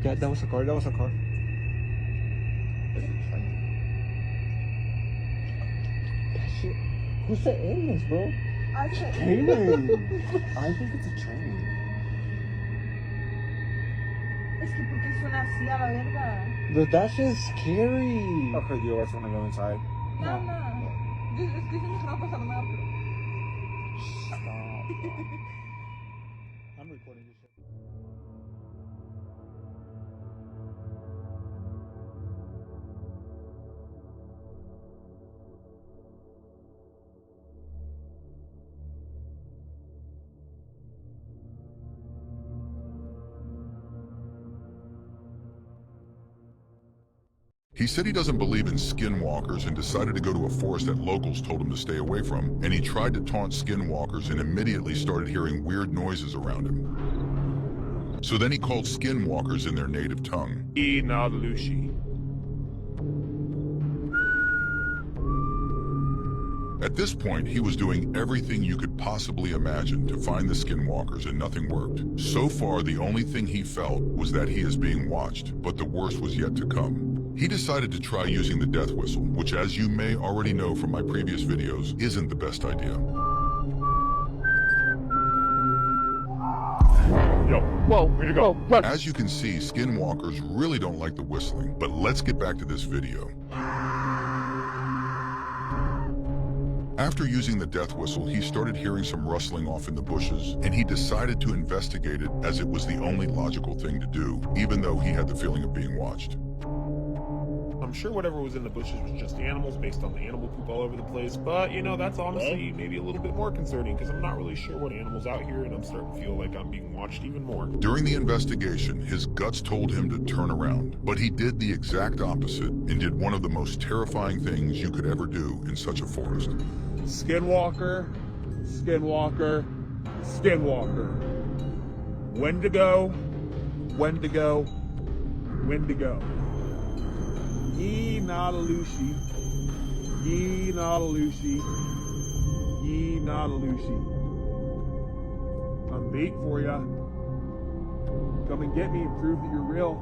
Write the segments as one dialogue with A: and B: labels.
A: Yeah, that was a car. That was a car. Shit. Who's the aliens, bro? Train. I think it's a train.
B: Es que porque suena así a la verga.
A: But that's just scary.
C: Okay, do you guys want to go inside?
B: No. Es que dicen que no va a pasar nada, pero...
A: Stop. I'm recording this shit.
D: He said he doesn't believe in skinwalkers and decided to go to a forest that locals told him to stay away from, and he tried to taunt skinwalkers and immediately started hearing weird noises around him. So then he called skinwalkers in their native tongue.
C: Inalushi.
D: At this point, he was doing everything you could possibly imagine to find the skinwalkers and nothing worked. So far, the only thing he felt was that he is being watched, but the worst was yet to come. He decided to try using the death whistle, which, as you may already know from my previous videos, isn't the best idea.
C: Yo, whoa, where'd you go? Run.
D: As you can see, skinwalkers really don't like the whistling, but let's get back to this video. After using the death whistle, he started hearing some rustling off in the bushes, and he decided to investigate it as it was the only logical thing to do, even though he had the feeling of being watched.
C: I'm sure whatever was in the bushes was just animals based on the animal poop all over the place, but you know, that's honestly maybe a little bit more concerning because I'm not really sure what animal's out here and I'm starting to feel like I'm being watched even more.
D: During the investigation, his guts told him to turn around, but he did the exact opposite and did one of the most terrifying things you could ever do in such a forest.
C: Skinwalker, skinwalker, skinwalker. When to go, when to go, when to go. Ye Nautalushi, ye Nautalushi, ye Nautalushi. I'm bait for ya. Come and get me and prove that you're real.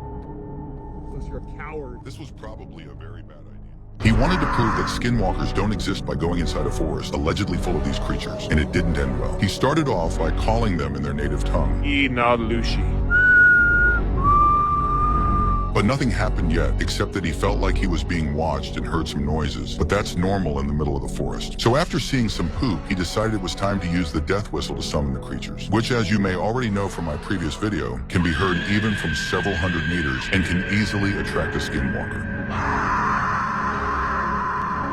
C: Unless you're a coward.
D: This was probably a very bad idea. He wanted to prove that skinwalkers don't exist by going inside a forest allegedly full of these creatures, and it didn't end well. He started off by calling them in their native tongue.
C: Ye Nautalushi.
D: But nothing happened yet, except that he felt like he was being watched and heard some noises, but that's normal in the middle of the forest. So after seeing some poop, he decided it was time to use the death whistle to summon the creatures, which, as you may already know from my previous video, can be heard even from several hundred meters and can easily attract a skinwalker.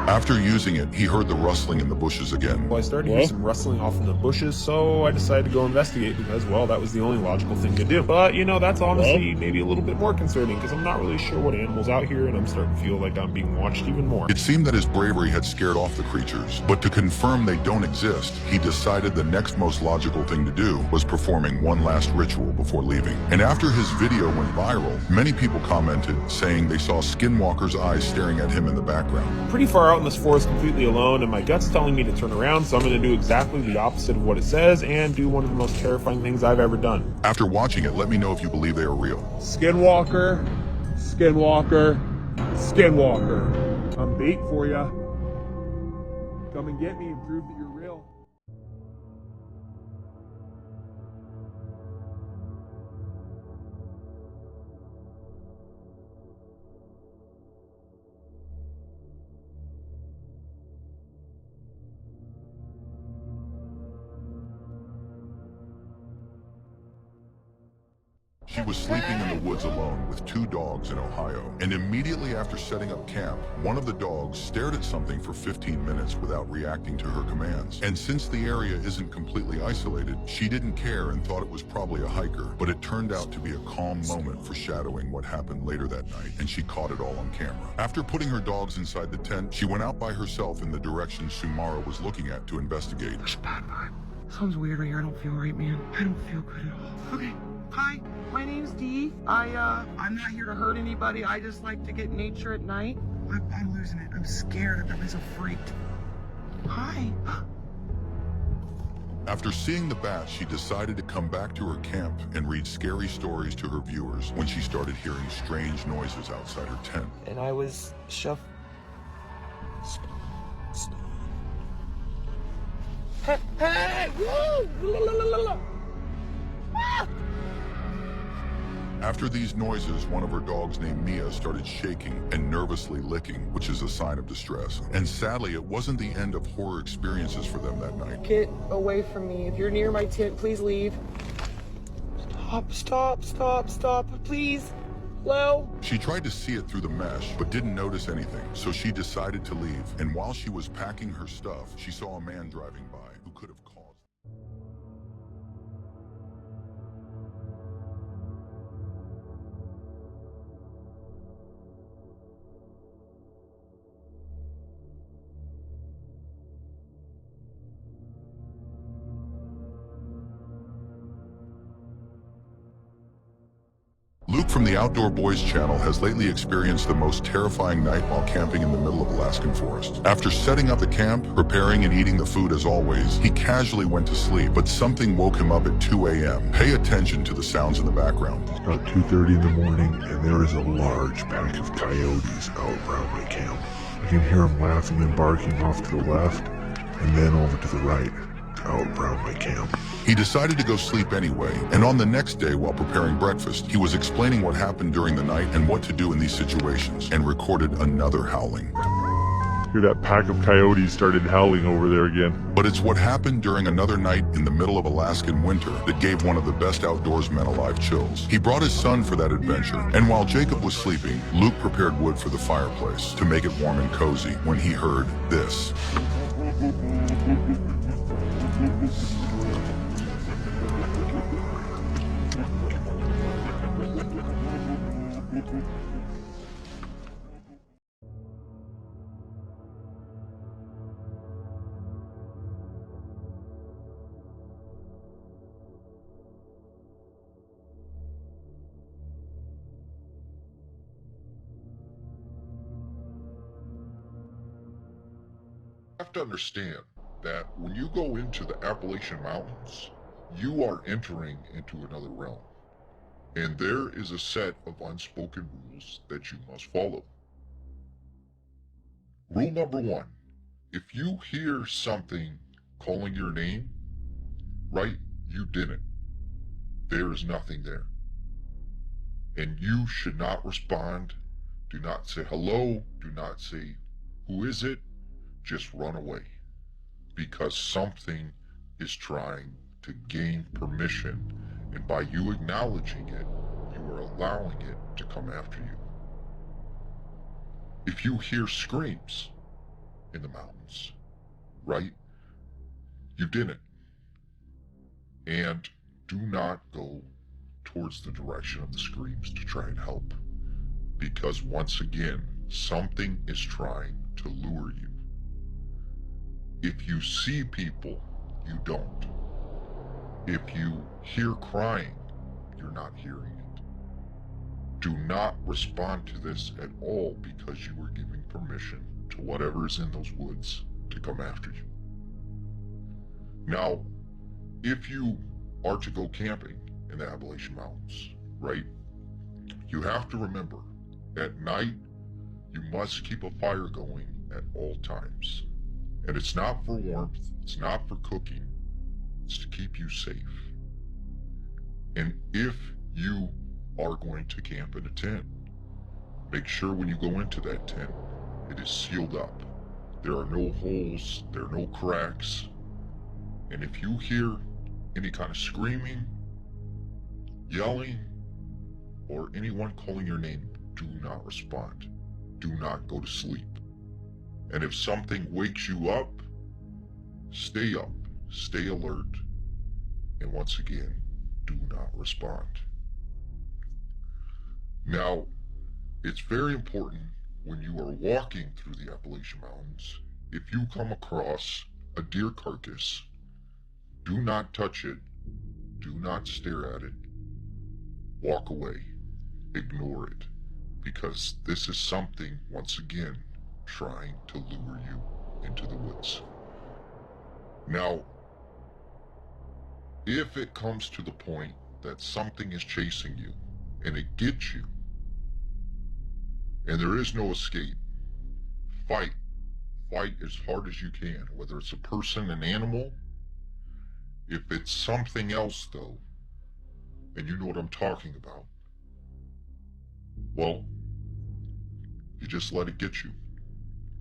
D: After using it, he heard the rustling in the bushes again.
C: Well, I started to hear some rustling off in the bushes, so I decided to go investigate because, well, that was the only logical thing to do. But, you know, that's honestly maybe a little bit more concerning because I'm not really sure what animal's out here and I'm starting to feel like I'm being watched even more.
D: It seemed that his bravery had scared off the creatures, but to confirm they don't exist, he decided the next most logical thing to do was performing one last ritual before leaving. And after his video went viral, many people commented saying they saw Skinwalker's eyes staring at him in the background.
C: Pretty far out in this forest completely alone, and my gut's telling me to turn around, so I'm going to do exactly the opposite of what it says and do one of the most terrifying things I've ever done.
D: After watching it, let me know if you believe they are real.
C: Skinwalker, skinwalker, skinwalker. I'm bait for ya. Come and get me and prove that you're real.
D: She was sleeping in the woods alone with 2 dogs in Ohio, and immediately after setting up camp, one of the dogs stared at something for 15 minutes without reacting to her commands. And since the area isn't completely isolated, she didn't care and thought it was probably a hiker, but it turned out to be a calm moment foreshadowing what happened later that night, and she caught it all on camera. After putting her dogs inside the tent, she went out by herself in the direction Sumara was looking at to investigate.
E: There's a bad vibe. Something's weird right here. I don't feel right, man. I don't feel good at all. Okay. Hi, my name's Dee. I'm not here to hurt anybody. I just like to get nature at night. I'm losing it. I'm scared. I'm so freaked. Hi.
D: After seeing the bats, she decided to come back to her camp and read scary stories to her viewers when she started hearing strange noises outside her tent.
E: And I was Stop. Hey! Hey! Whoa! La, la, la, la, la. Ah!
D: After these noises, one of her dogs named Mia started shaking and nervously licking, which is a sign of distress. And sadly, it wasn't the end of horror experiences for them that night.
E: Get away from me. If you're near my tent, please leave. Stop, please. Hello?
D: She tried to see it through the mesh, but didn't notice anything, so she decided to leave. And while she was packing her stuff, she saw a man driving by who could have caused... Luke from the Outdoor Boys channel has lately experienced the most terrifying night while camping in the middle of Alaskan forest. After setting up the camp, preparing and eating the food as always, he casually went to sleep, but something woke him up at 2 a.m. Pay attention to the sounds in the background.
F: It's about 2:30 in the morning, and there is a large pack of coyotes out around my camp. I can hear them laughing and barking off to the left, and then over to the right, out around my camp.
D: He decided to go sleep anyway, and on the next day while preparing breakfast, he was explaining what happened during the night and what to do in these situations, and recorded another howling.
F: Hear that pack of coyotes started howling over there again.
D: But it's what happened during another night in the middle of Alaskan winter that gave one of the best outdoorsmen alive chills. He brought his son for that adventure, and while Jacob was sleeping, Luke prepared wood for the fireplace to make it warm and cozy when he heard this.
G: You have to understand that when you go into the Appalachian Mountains, you are entering into another realm. And there is a set of unspoken rules that you must follow. Rule number 1, if you hear something calling your name, right, you didn't. There is nothing there. And you should not respond. Do not say hello. Do not say, who is it? Just run away, because something is trying to gain permission, and by you acknowledging it, you are allowing it to come after you. If you hear screams in the mountains, right, you didn't. And do not go towards the direction of the screams to try and help, because once again, something is trying to lure you. If you see people, you don't. If you hear crying, you're not hearing it. Do not respond to this at all, because you are giving permission to whatever is in those woods to come after you. Now, if you are to go camping in the Appalachian Mountains, right, you have to remember, at night, you must keep a fire going at all times. And it's not for warmth, it's not for cooking, it's to keep you safe. And if you are going to camp in a tent, make sure when you go into that tent, it is sealed up. There are no holes, there are no cracks. And if you hear any kind of screaming, yelling, or anyone calling your name, do not respond. Do not go to sleep. And if something wakes you up, stay alert, and once again, do not respond. Now, it's very important when you are walking through the Appalachian Mountains, if you come across a deer carcass, do not touch it, do not stare at it, walk away, ignore it, because this is something, once again, trying to lure you into the woods. Now, If it comes to the point that something is chasing you and it gets you, and there is no escape, fight. Fight as hard as you can, whether it's a person, an animal. If it's something else, though, and you know what I'm talking about, well, you just let it get you,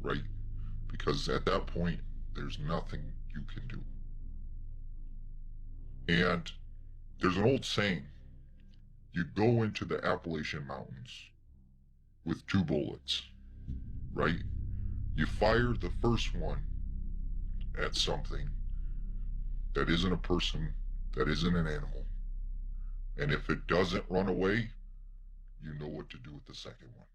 G: right? Because at that point, there's nothing you can do. And there's an old saying, you go into the Appalachian Mountains with 2 bullets, right? You fire the first one at something that isn't a person, that isn't an animal. And if it doesn't run away, you know what to do with the second one.